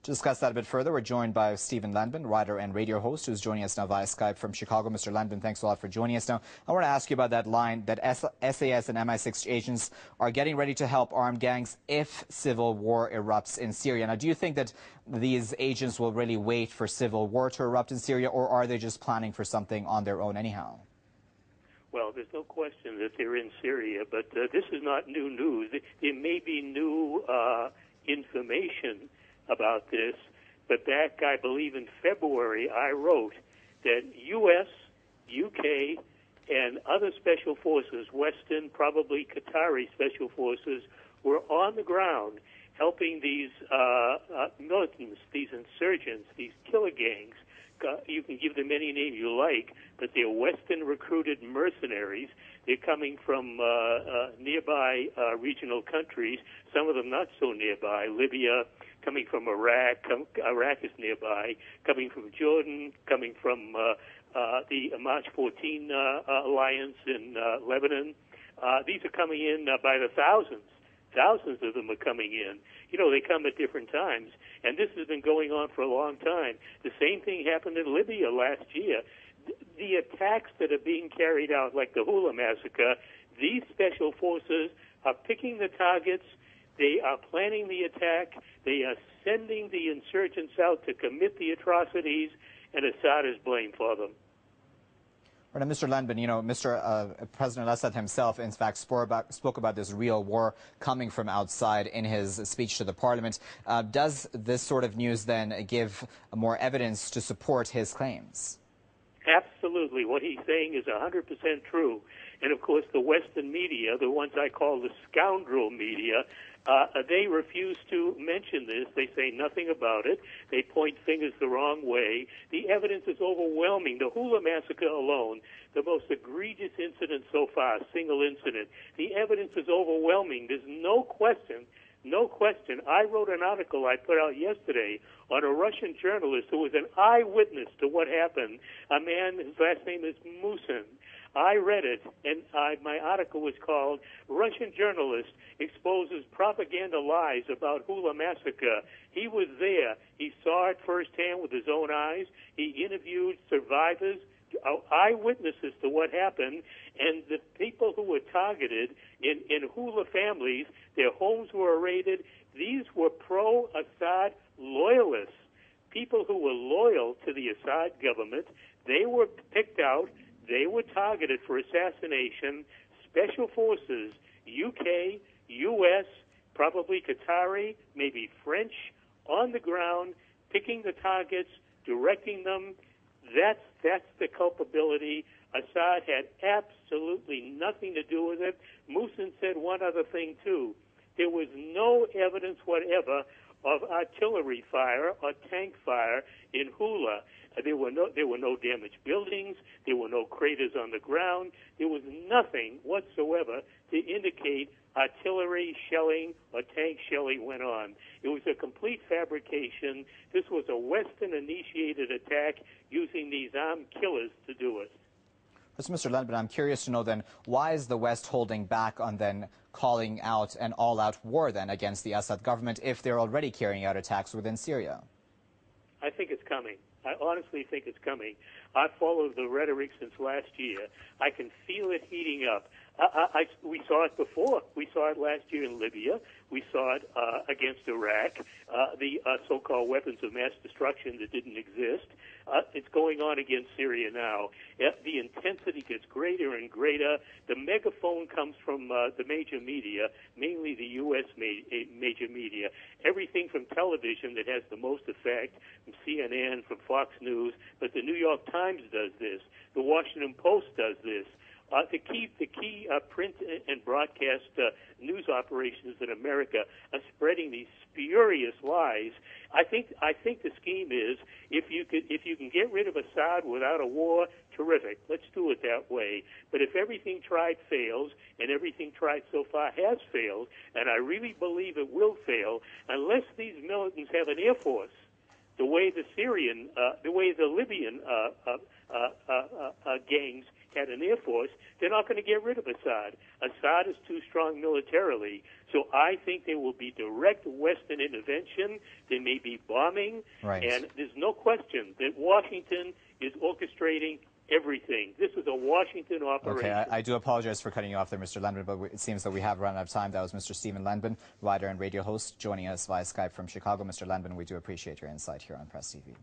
To discuss that a bit further, we're joined by Stephen Landman, writer and radio host, who's joining us now via Skype from Chicago. Mr. Landman, thanks a lot for joining us now. I want to ask you about that line that SAS and MI6 agents are getting ready to help armed gangs if civil war erupts in Syria. Now, do you think that these agents will really wait for civil war to erupt in Syria, or are they just planning for something on their own anyhow? Well, there's no question that they're in Syria, but this is not new news. There may be new information about this, but back, I believe, in February, I wrote that U.S., U.K., and other special forces, Western, probably Qatari special forces, were on the ground helping these militants, these insurgents, these killer gangs. You can give them any name you like, but they're Western-recruited mercenaries. They're coming from nearby regional countries, some of them not so nearby, Libya, coming from Iraq, Iraq is nearby, coming from Jordan, coming from the March 14 alliance in Lebanon. These are coming in by the thousands. Thousands of them are coming in. You know, they come at different times, and this has been going on for a long time. The same thing happened in Libya last year. The attacks that are being carried out, like the Houla massacre, these special forces are picking the targets. They are planning the attack. They are sending the insurgents out to commit the atrocities, and Assad is blamed for them. Now, Mr. Landman, you know, President Assad himself, in fact, spoke about this real war coming from outside in his speech to the parliament. Does this sort of news then give more evidence to support his claims? Absolutely. What he's saying is 100% true. And, of course, the Western media, the ones I call the scoundrel media, they refuse to mention this. They say nothing about it. They point fingers the wrong way. The evidence is overwhelming. The Houla massacre alone, the most egregious incident so far, single incident, the evidence is overwhelming. There's no question. No question. I wrote an article I put out yesterday on a Russian journalist who was an eyewitness to what happened, a man whose last name is Musin. I read it, and my article was called Russian Journalist Exposes Propaganda Lies About Houla Massacre. He was there. He saw it firsthand with his own eyes. He interviewed survivors, eyewitnesses to what happened, and the people who were targeted in Houla families, their homes were raided. These were pro-Assad loyalists, people who were loyal to the Assad government. They were picked out. They were targeted for assassination. Special forces, UK, US, probably Qatari, maybe French, on the ground, picking the targets, directing them. That's the culpability. Assad had absolutely nothing to do with it. Musin said one other thing, too. There was no evidence whatever of artillery fire or tank fire in Houla. There were no damaged buildings. There were no craters on the ground. There was nothing whatsoever to indicate artillery shelling or tank shelling went on. It was a complete fabrication. This was a Western-initiated attack using these armed killers to do it. So, Mr. Landman, I'm curious to know then, why is the West holding back on then calling out an all-out war then against the Assad government if they're already carrying out attacks within Syria? I think it's coming. I honestly think it's coming. I've followed the rhetoric since last year. I can feel it heating up. We saw it before. We saw it last year in Libya. We saw it against Iraq, the so-called weapons of mass destruction that didn't exist. It's going on against Syria now. The intensity gets greater and greater. The megaphone comes from the major media, mainly the U.S. major media. Everything from television that has the most effect, from CNN, from Fox News, but the New York Times does this. The Washington Post does this. The key print and broadcast news operations in America are spreading these spurious lies. I think the scheme is if you can get rid of Assad without a war, terrific. Let's do it that way. But if everything tried fails, and everything tried so far has failed, and I really believe it will fail, unless these militants have an air force, the way the Libyan gangs had an air force, they're not going to get rid of Assad. Assad is too strong militarily. So I think there will be direct Western intervention. There may be bombing. Right. And there's no question that Washington is orchestrating everything. This is a Washington operation. Okay, I do apologize for cutting you off there, Mr. Landman, but it seems that we have run out of time. That was Mr. Stephen Landman, writer and radio host, joining us via Skype from Chicago. Mr. Landman, we do appreciate your insight here on Press TV.